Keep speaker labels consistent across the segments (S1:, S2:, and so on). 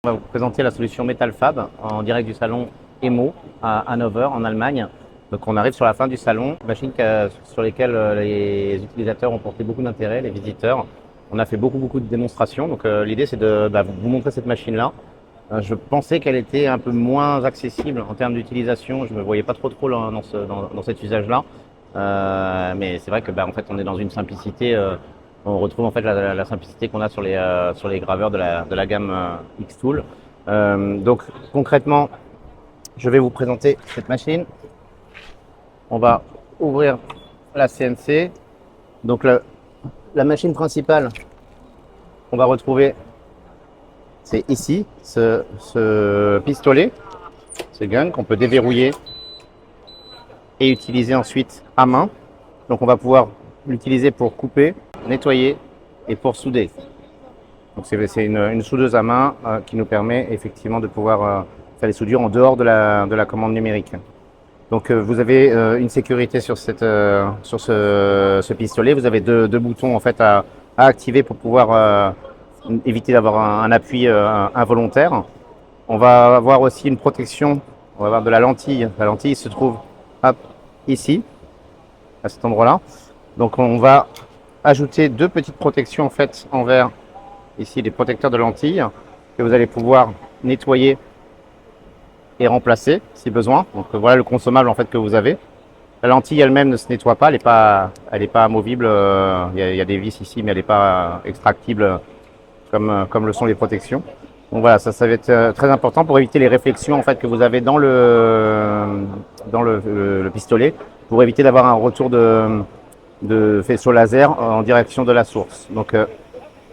S1: On va vous présenter la solution MetalFab en direct du salon EMO à Hannover en Allemagne. Donc on arrive sur la fin du salon, machine sur lesquelles les utilisateurs ont porté beaucoup d'intérêt, les visiteurs. On a fait beaucoup de démonstrations. Donc l'idée c'est de vous montrer cette machine-là. Je pensais qu'elle était un peu moins accessible en termes d'utilisation. Je me voyais pas trop dans cet usage-là. Mais c'est vrai que en fait on est dans une simplicité. On retrouve en fait la simplicité qu'on a sur les graveurs de la gamme Xtool. Donc concrètement, je vais vous présenter cette machine. On va ouvrir la CNC. Donc la machine principale qu'on va retrouver, c'est ici, ce pistolet, ce gun qu'on peut déverrouiller et utiliser ensuite à main. Donc on va pouvoir l'utiliser pour couper, nettoyer et pour souder. Donc c'est une soudeuse à main qui nous permet effectivement de pouvoir faire les soudures en dehors de la commande numérique. Donc vous avez une sécurité sur ce pistolet. Vous avez deux boutons en fait à activer pour pouvoir éviter d'avoir un appui involontaire. On va avoir aussi une protection. On va avoir de la lentille. La lentille se trouve hop, ici, à cet endroit-là. Donc on va ajouter deux petites protections en fait envers ici les protecteurs de lentilles que vous allez pouvoir nettoyer et remplacer si besoin. Donc voilà le consommable en fait que vous avez. La lentille elle-même ne se nettoie pas, elle est pas amovible. Il y a des vis ici, mais elle n'est pas extractible comme le sont les protections. Donc voilà, ça va être très important pour éviter les réflexions en fait que vous avez dans le pistolet, pour éviter d'avoir un retour de faisceau laser en direction de la source. Donc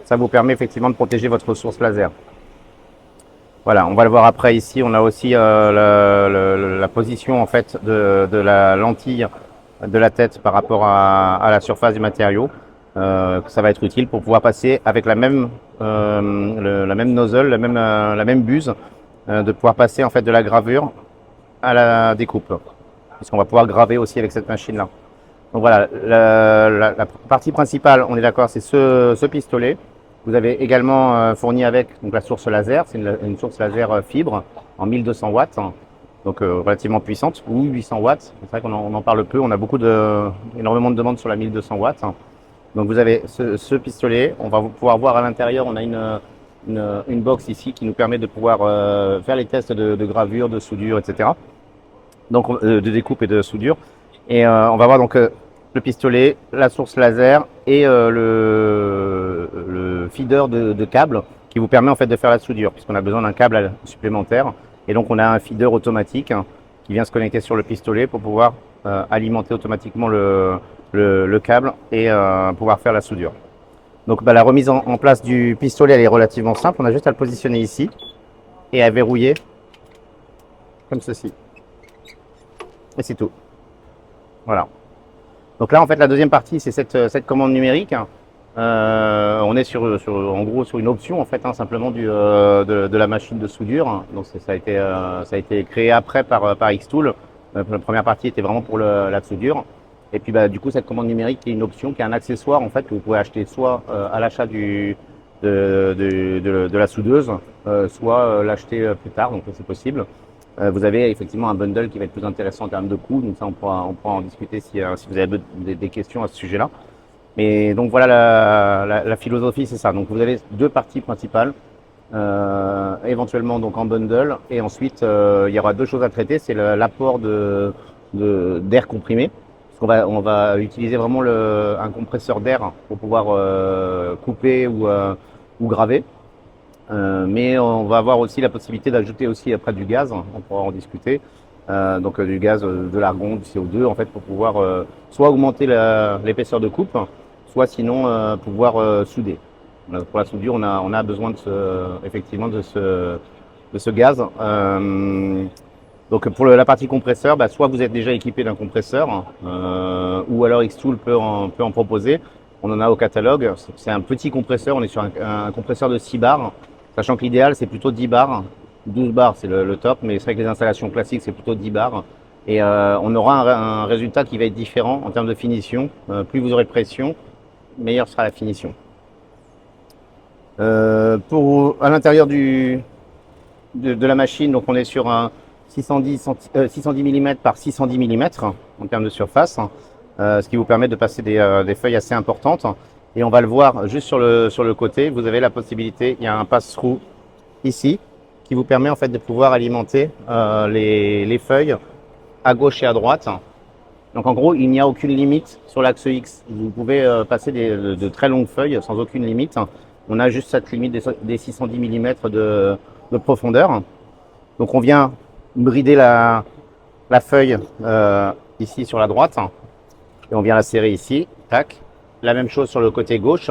S1: ça vous permet effectivement de protéger votre source laser. Voilà, on va le voir après ici. On a aussi la position en fait de la lentille de la tête par rapport à la surface du matériau. Ça va être utile pour pouvoir passer avec la même nozzle, la même buse, de pouvoir passer en fait de la gravure à la découpe, puisqu'on va pouvoir graver aussi avec cette machine-là. Donc voilà, la partie principale, on est d'accord, c'est ce pistolet. Vous avez également fourni avec donc, la source laser, c'est une source laser fibre en 1200 watts, donc relativement puissante, ou 800 watts. C'est vrai qu'on en parle peu, on a énormément de demandes sur la 1200 watts. Donc vous avez ce pistolet, on va pouvoir voir à l'intérieur, on a une box ici qui nous permet de pouvoir faire les tests de gravure, de soudure, etc. Donc de découpe et de soudure. Et on va voir donc le pistolet, la source laser et le feeder de câble qui vous permet en fait de faire la soudure, puisqu'on a besoin d'un câble supplémentaire. Et donc on a un feeder automatique qui vient se connecter sur le pistolet pour pouvoir alimenter automatiquement le câble et pouvoir faire la soudure. Donc la remise en place du pistolet elle est relativement simple, on a juste à le positionner ici et à verrouiller comme ceci. Et c'est tout. Voilà. Donc là en fait la deuxième partie c'est cette commande numérique. On est en gros sur une option en fait simplement de la machine de soudure. Donc ça a été créé après par Xtool. La première partie était vraiment pour la soudure. Et puis du coup cette commande numérique est une option qui est un accessoire en fait que vous pouvez acheter soit à l'achat de la soudeuse, soit l'acheter plus tard, donc c'est possible. Vous avez effectivement un bundle qui va être plus intéressant en termes de coût, donc ça on pourra en discuter si vous avez des questions à ce sujet-là. Mais donc voilà la philosophie, c'est ça. Donc vous avez deux parties principales, éventuellement donc en bundle, et ensuite il y aura deux choses à traiter, c'est l'apport d'air comprimé. Parce on va utiliser vraiment un compresseur d'air pour pouvoir couper ou graver. Mais on va avoir aussi la possibilité d'ajouter aussi après du gaz, on pourra en discuter. Donc du gaz, de l'argon, du CO2 en fait pour pouvoir soit augmenter l'épaisseur de coupe, soit sinon pouvoir souder. Pour la soudure, on a besoin effectivement de ce gaz. Donc pour la partie compresseur, soit vous êtes déjà équipé d'un compresseur, ou alors Xtool peut en proposer. On en a au catalogue. C'est un petit compresseur, on est sur un compresseur de 6 bars, sachant que l'idéal c'est plutôt 10 bars. 12 bars c'est le top, mais c'est vrai que les installations classiques c'est plutôt 10 bars. Et on aura un résultat qui va être différent en termes de finition. Plus vous aurez de pression, meilleure sera la finition. À l'intérieur du de la machine, donc on est sur un 610 mm par 610 mm en termes de surface, ce qui vous permet de passer des feuilles assez importantes. Et on va le voir juste sur le côté, vous avez la possibilité, il y a un passe-through ici qui vous permet en fait de pouvoir alimenter les feuilles à gauche et à droite. Donc en gros, il n'y a aucune limite sur l'axe X. Vous pouvez passer de très longues feuilles sans aucune limite. On a juste cette limite des 610 mm de profondeur. Donc on vient brider la feuille ici sur la droite et on vient la serrer ici. Tac. La même chose sur le côté gauche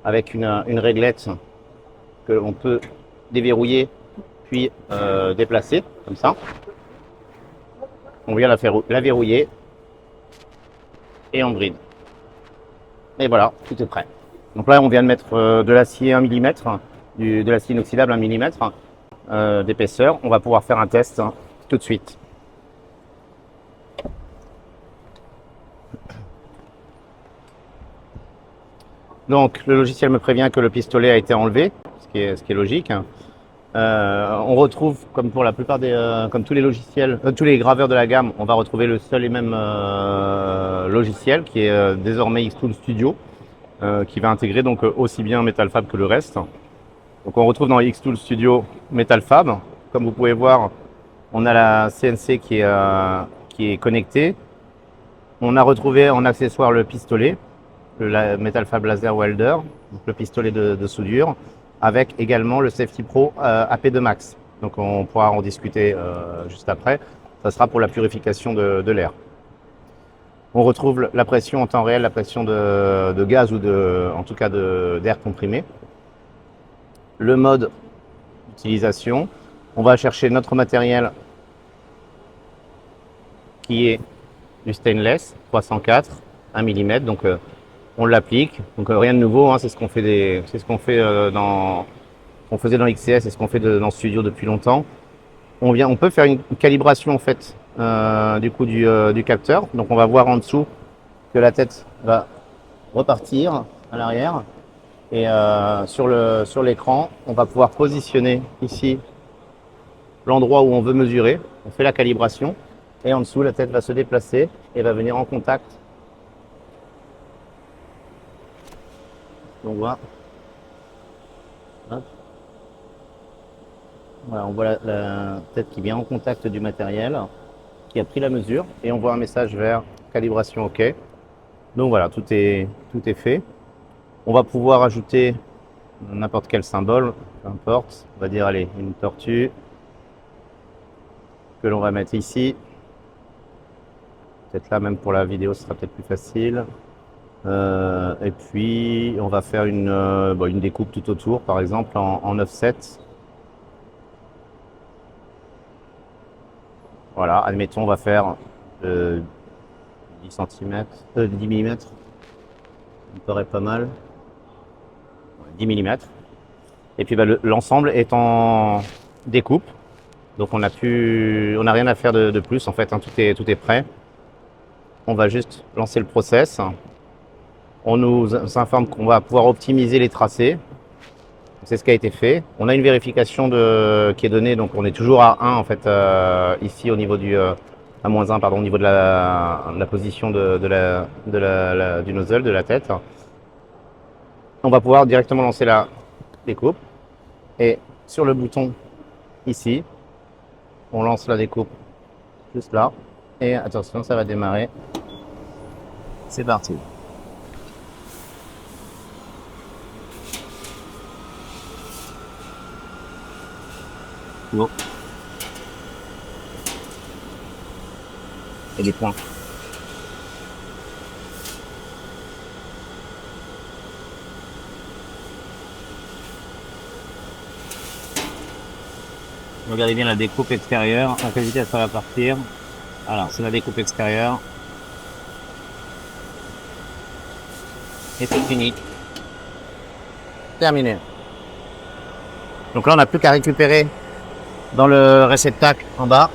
S1: avec une réglette que l'on peut déverrouiller puis déplacer comme ça. On vient la verrouiller et on bride. Et voilà, tout est prêt. Donc là, on vient de mettre de l'acier 1 mm, de l'acier inoxydable 1 mm d'épaisseur. On va pouvoir faire un test tout de suite. Donc le logiciel me prévient que le pistolet a été enlevé, ce qui est logique. On retrouve, comme pour la plupart comme tous les logiciels, tous les graveurs de la gamme, on va retrouver le seul et même logiciel qui est désormais Xtool Studio, qui va intégrer donc aussi bien MetalFab que le reste. Donc on retrouve dans Xtool Studio MetalFab. Comme vous pouvez voir, on a la CNC qui est connectée. On a retrouvé en accessoire le pistolet, le MetalFab Laser Welder, donc le pistolet de soudure, avec également le Safety Pro AP2 Max. Donc on pourra en discuter juste après. Ça sera pour la purification de l'air. On retrouve la pression en temps réel, la pression de gaz ou en tout cas d'air comprimé. Le mode d'utilisation. On va chercher notre matériel qui est du stainless 304 1 mm. Donc on l'applique. Donc rien de nouveau, hein, c'est ce qu'on fait on faisait dans XCS, c'est ce qu'on fait dans Studio depuis longtemps. On peut faire une calibration en fait du coup du capteur. Donc on va voir en dessous que la tête va repartir à l'arrière et sur l'écran, on va pouvoir positionner ici l'endroit où on veut mesurer. On fait la calibration et en dessous la tête va se déplacer et va venir en contact. On voit. Hop. Voilà, on voit la tête qui vient en contact du matériel, qui a pris la mesure, et on voit un message vert, calibration OK. Donc voilà, tout est fait. On va pouvoir ajouter n'importe quel symbole, peu importe. On va dire, allez, une tortue, que l'on va mettre ici. Peut-être là, même pour la vidéo, ce sera peut-être plus facile. Et puis, on va faire une découpe tout autour, par exemple, en offset. Voilà, admettons, on va faire 10 cm, 10 mm. Ça me paraît pas mal. 10 mm. Et puis l'ensemble est en découpe. Donc on n'a rien à faire de plus en fait, hein, tout est prêt. On va juste lancer le process. On nous informe qu'on va pouvoir optimiser les tracés. C'est ce qui a été fait. On a une vérification qui est donnée, donc on est toujours à 1 en fait ici au niveau à -1 pardon, au niveau de la position du nozzle, de la tête. On va pouvoir directement lancer la découpe et sur le bouton ici, on lance la découpe juste là et attention, ça va démarrer. C'est parti. Bon. Et des points. Regardez bien la découpe extérieure, à quelle vitesse ça va partir. Alors, c'est la découpe extérieure. Et c'est fini. Terminé. Donc là, on n'a plus qu'à récupérer dans le réceptacle en bas.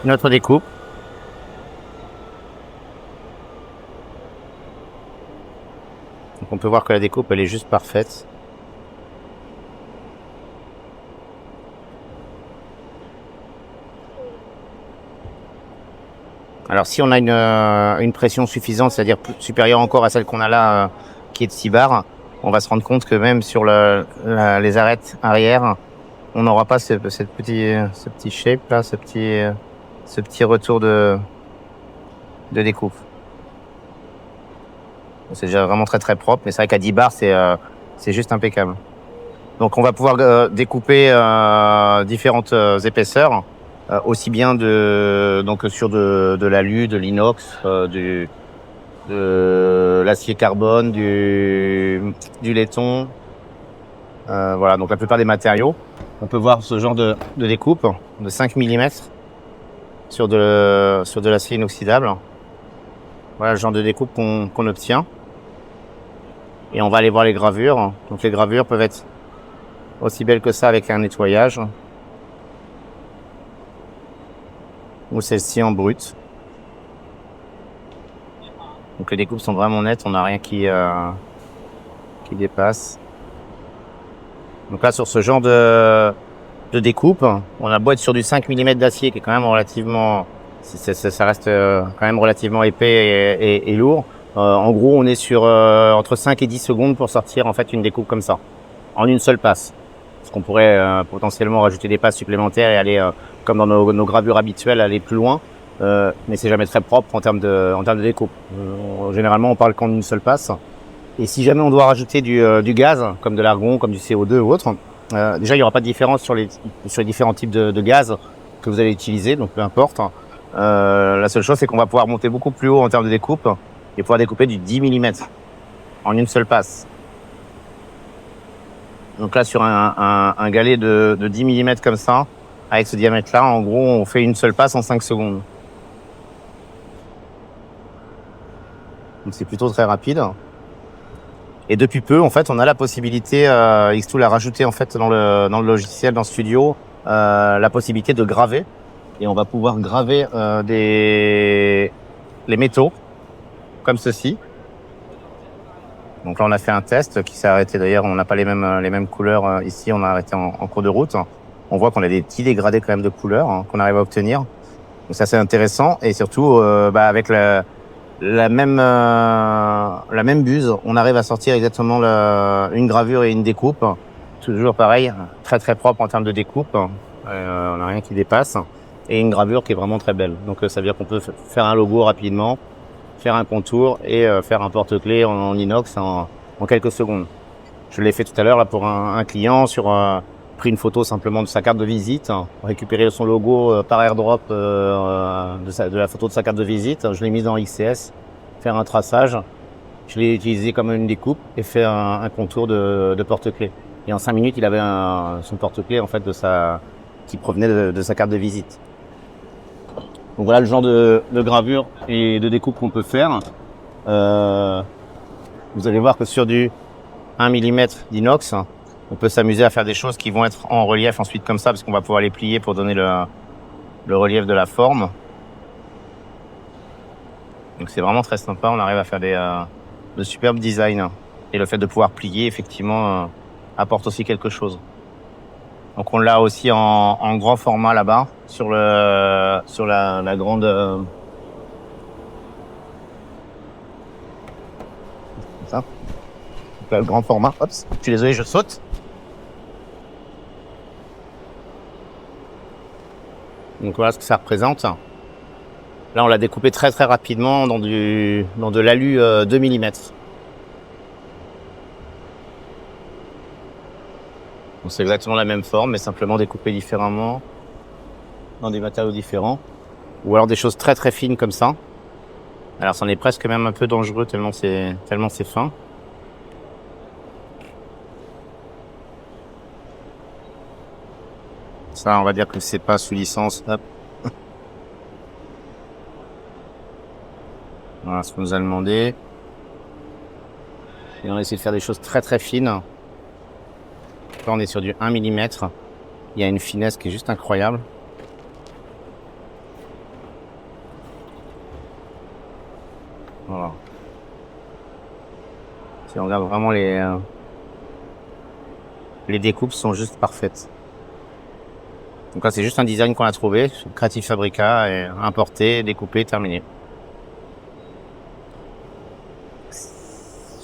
S1: Notre découpe. Donc on peut voir que la découpe elle est juste parfaite. Alors si on a une pression suffisante, c'est-à-dire supérieure encore à celle qu'on a là, qui est de 6 bars, on va se rendre compte que même sur les arêtes arrière, on n'aura pas ce petit shape là, ce petit retour de découpe. C'est déjà vraiment très très propre, mais c'est vrai qu'à 10 bars, c'est juste impeccable. Donc on va pouvoir découper différentes épaisseurs, aussi bien donc sur de l'alu, de l'inox, de l'acier carbone, du laiton. Voilà, donc la plupart des matériaux. On peut voir ce genre de découpe de 5 mm sur de l'acier inoxydable. Voilà le genre de découpe qu'on obtient. Et on va aller voir les gravures. Donc les gravures peuvent être aussi belles que ça avec un nettoyage. Ou celle-ci en brut. Donc les découpes sont vraiment nettes, on n'a rien qui dépasse. Donc là sur ce genre de découpe, on a beau être sur du 5 mm d'acier qui est quand même relativement, ça reste quand même relativement épais et lourd. En gros on est sur entre 5 et 10 secondes pour sortir en fait une découpe comme ça, en une seule passe. Parce qu'on pourrait potentiellement rajouter des passes supplémentaires et aller, comme dans nos gravures habituelles, aller plus loin. Mais c'est jamais très propre en termes de découpe. Généralement, on parle qu'en une seule passe. Et si jamais on doit rajouter du gaz, comme de l'argon, comme du CO2 ou autre, déjà il n'y aura pas de différence sur les différents types de gaz que vous allez utiliser, donc peu importe. La seule chose, c'est qu'on va pouvoir monter beaucoup plus haut en termes de découpe et pouvoir découper du 10 mm en une seule passe. Donc là, sur un galet de 10 mm comme ça, avec ce diamètre-là, en gros, on fait une seule passe en 5 secondes. Donc c'est plutôt très rapide. Et depuis peu, en fait, on a la possibilité, Xtool a rajouté en fait dans le logiciel, dans Studio, la possibilité de graver. Et on va pouvoir graver les métaux, comme ceci. Donc là, on a fait un test qui s'est arrêté. D'ailleurs, on n'a pas les mêmes couleurs ici. On a arrêté en cours de route. On voit qu'on a des petits dégradés quand même de couleurs qu'on arrive à obtenir. Donc ça, c'est intéressant. Et surtout, avec la même buse, on arrive à sortir exactement une gravure et une découpe. Toujours pareil, très très propre en termes de découpe. On n'a rien qui dépasse. Et une gravure qui est vraiment très belle. Donc ça veut dire qu'on peut faire un logo rapidement, faire un contour et faire un porte-clés en inox en quelques secondes. Je l'ai fait tout à l'heure là pour un client pris une photo simplement de sa carte de visite, récupéré son logo par airdrop de la photo de sa carte de visite, je l'ai mise dans XCS, faire un traçage, je l'ai utilisé comme une découpe et fait un contour de porte-clés. Et en 5 minutes, il avait son porte-clés en fait qui provenait de sa carte de visite. Donc voilà le genre de gravure et de découpe qu'on peut faire. Vous allez voir que sur du 1 mm d'inox, on peut s'amuser à faire des choses qui vont être en relief ensuite comme ça, parce qu'on va pouvoir les plier pour donner le relief de la forme. Donc c'est vraiment très sympa, on arrive à faire de superbes designs. Et le fait de pouvoir plier, effectivement, apporte aussi quelque chose. Donc on l'a aussi en grand format là-bas, sur la grande... comme ça. Donc là, le grand format, hop, je suis désolé, je saute. Donc voilà ce que ça représente. Là, on l'a découpé très très rapidement dans de l'alu 2 mm. Donc c'est exactement la même forme, mais simplement découpé différemment, dans des matériaux différents. Ou alors des choses très très fines comme ça. Alors c'en est presque même un peu dangereux tellement c'est fin. Ça, on va dire que c'est pas sous licence. Hop. Voilà ce qu'on nous a demandé. Et on a essayé de faire des choses très très fines. Là, on est sur du 1 mm. Il y a une finesse qui est juste incroyable. Voilà. on regarde vraiment les découpes sont juste parfaites. Donc là, c'est juste un design qu'on a trouvé, Creative Fabrica, et importé, découpé, terminé. Je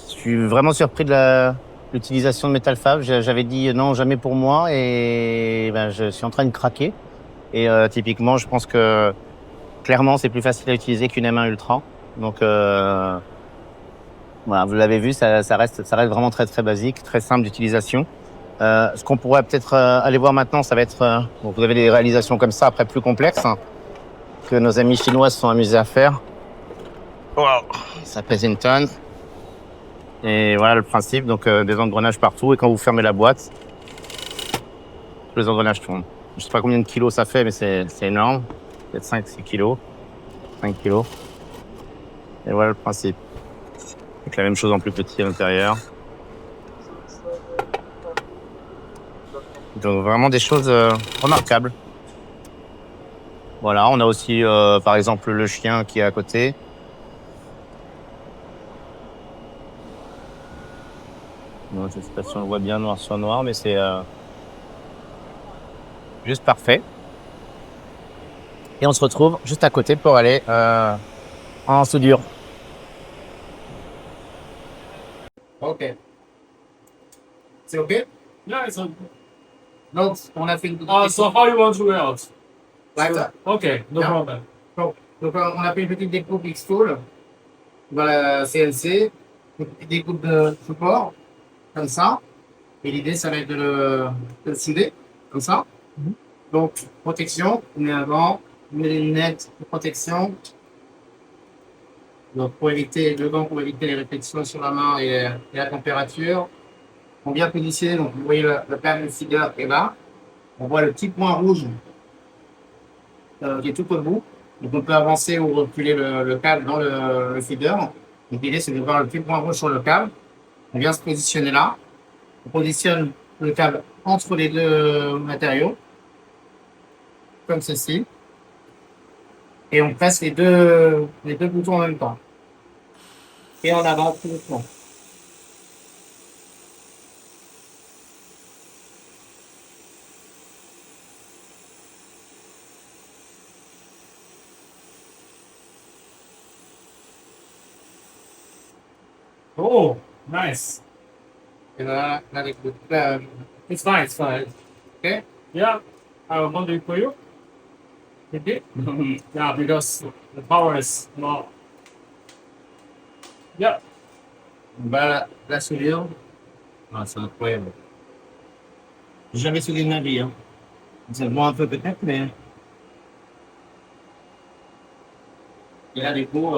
S1: suis vraiment surpris de l'utilisation de Metal Fab. J'avais dit non, jamais pour moi, et ben, je suis en train de craquer. Et typiquement, je pense que clairement, c'est plus facile à utiliser qu'une M1 Ultra. Donc voilà, vous l'avez vu, ça reste vraiment très très basique, très simple d'utilisation. Ce qu'on pourrait peut-être aller voir maintenant, ça va être... bon, vous avez des réalisations comme ça, après plus complexes, hein, que nos amis chinois se sont amusés à faire. Wow. Ça pèse une tonne. Et voilà le principe, donc des engrenages partout. Et quand vous fermez la boîte, tous les engrenages tournent. Je sais pas combien de kilos ça fait, mais c'est énorme. Peut-être 5-6 kilos. 5 kilos. Et voilà le principe. Avec la même chose en plus petit à l'intérieur. Donc vraiment des choses remarquables. Voilà, on a aussi par exemple le chien qui est à côté. Non, je ne sais pas si on le voit bien noir sur noir, mais c'est juste parfait. Et on se retrouve juste à côté pour aller en soudure. Ok. C'est ok?
S2: Yeah, it's okay.
S1: Donc, on a fait une
S2: So how you want to layout?
S1: like that.
S2: Okay, no
S1: Yeah.
S2: problem.
S1: Donc, on a fait une petite découpe X-Tool dans la CNC, une petite découpe de support, comme ça. Et l'idée, ça va être de le souder, comme ça. Donc, protection, on met avant, on met les lunettes de protection. Donc, pour éviter le gant, pour éviter les réflexions sur la main et la température. On bien positionné, donc vous voyez le panel feeder est là. On voit le petit point rouge qui est tout au bout. Donc on peut avancer ou reculer le câble dans le feeder. Donc l'idée c'est de voir le petit point rouge sur le câble. On vient se positionner là. On positionne le câble entre les deux matériaux, comme ceci. Et on presse les deux boutons en même temps. Et on avance tout doucement.
S2: Oh, nice.
S1: Et là,
S2: It's fine, it's fine.
S1: ok.
S2: Yeah, I will hold it for you. Okay? Yeah, because the power is not. Yeah.
S1: Bah, la soudure, ah, c'est incroyable. J'ai jamais soudé de ma vie. Hein. Ça se voit un peu peut-être, mais. Et là, du coup,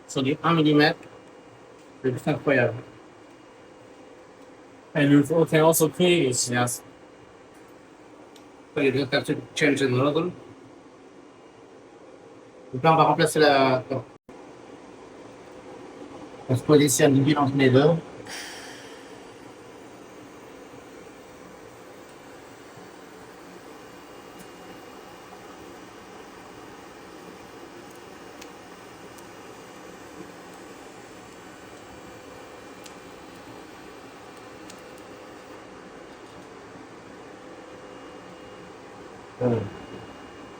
S1: sur du 1 mm, c'est juste incroyable.
S2: And you can also clean it.
S1: Yes. So you just have to change the nozzle. Donc là, on va remplacer la. On se positionne l'huile entre les deux.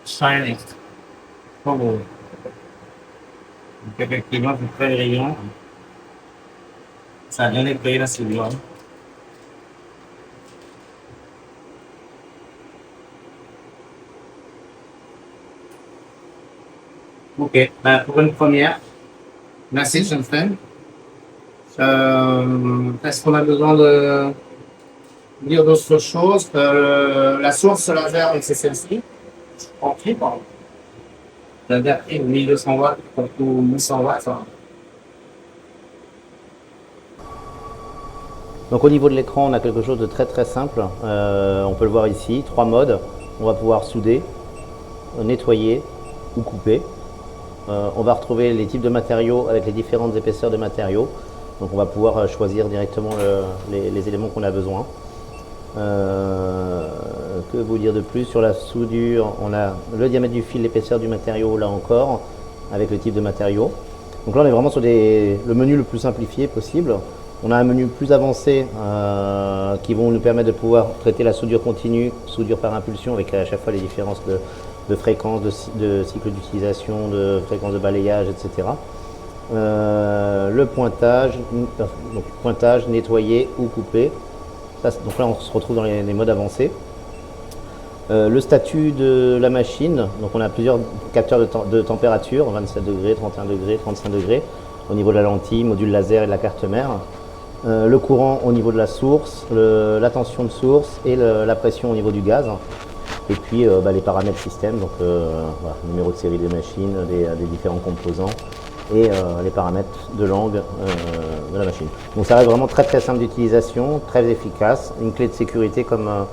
S1: Shining. Oh. Donc effectivement, c'est très brillant. Ça a bien nettoyé la soudure. Ok, bah, pour une première, merci Johnston. Est-ce qu'on a besoin de dire d'autres choses? La source laser, c'est celle-ci, en fibre. La vertige 1200 watts ou 1100 watts. Donc au niveau de l'écran, on a quelque chose de très très simple. On peut le voir ici, 3 modes. On va pouvoir souder, nettoyer ou couper. On va retrouver les types de matériaux avec les différentes épaisseurs de matériaux. Donc on va pouvoir choisir directement les éléments qu'on a besoin. Que vous dire de plus sur la soudure? On a le diamètre du fil, l'épaisseur du matériau là encore, avec le type de matériau. Donc là on est vraiment sur le menu le plus simplifié possible. On a un menu plus avancé qui vont nous permettre de pouvoir traiter la soudure continue, soudure par impulsion, avec à chaque fois les différences de fréquence, de cycle d'utilisation, de fréquence de balayage, etc. Le pointage, donc pointage, nettoyer ou couper. Donc là on se retrouve dans les modes avancés. Le statut de la machine, donc on a plusieurs capteurs de température, 27 degrés, 31 degrés, 35 degrés, au niveau de la lentille, module laser et de la carte mère. Le courant au niveau de la source, la tension de source et la pression au niveau du gaz. Et puis les paramètres système, donc voilà, numéro de série des machines, des différents composants et les paramètres de langue de la machine. Donc ça reste vraiment très très simple d'utilisation, très efficace, une clé de sécurité comme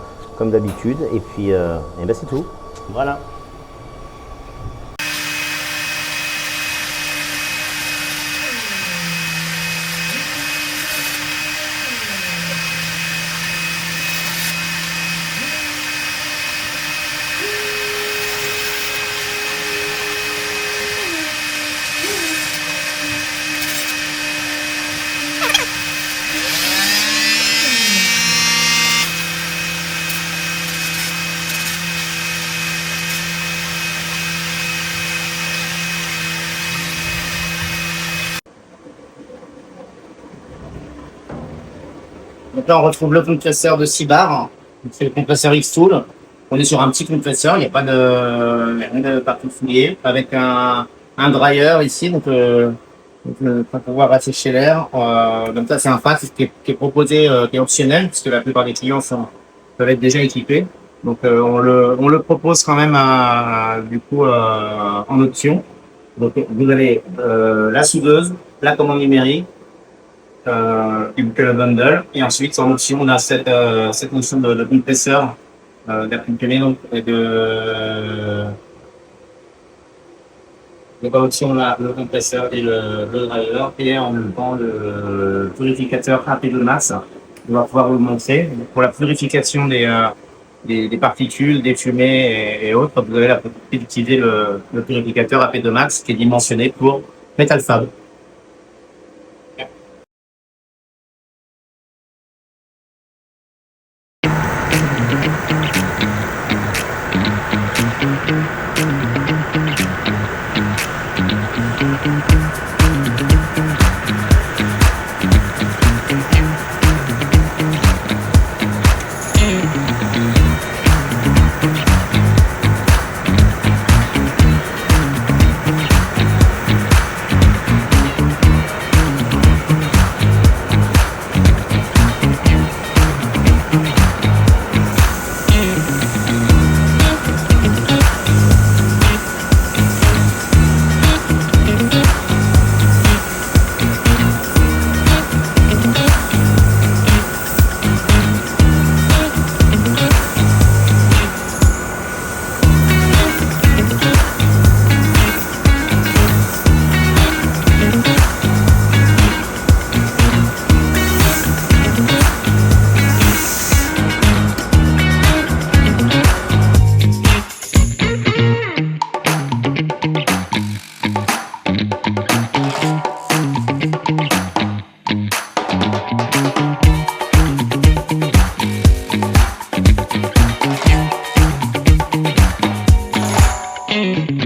S1: d'habitude, et puis c'est tout. Voilà.
S3: Donc là, on retrouve le compresseur de 6 bars. C'est le compresseur X-Tool. On est sur un petit compresseur, il n'y a pas rien de particulier. Avec un dryer ici, donc pour pouvoir assécher l'air. Donc ça, c'est un FAT qui est proposé, qui est optionnel, puisque la plupart des clients peuvent être déjà équipés. Donc on le propose quand même du coup en option. Donc vous avez la soudeuse, la commande numérique, le bundle, et ensuite en option on a cette notion de compresseur d'air comprimé, donc et donc en option on a le compresseur et le driver, et en même temps le purificateur AP2 Max. On va pouvoir vous le montrer. Donc, pour la purification des particules, des fumées et autres, vous avez la possibilité d'utiliser le purificateur AP2 Max qui est dimensionné pour Metal Fab.
S4: Mm-hmm.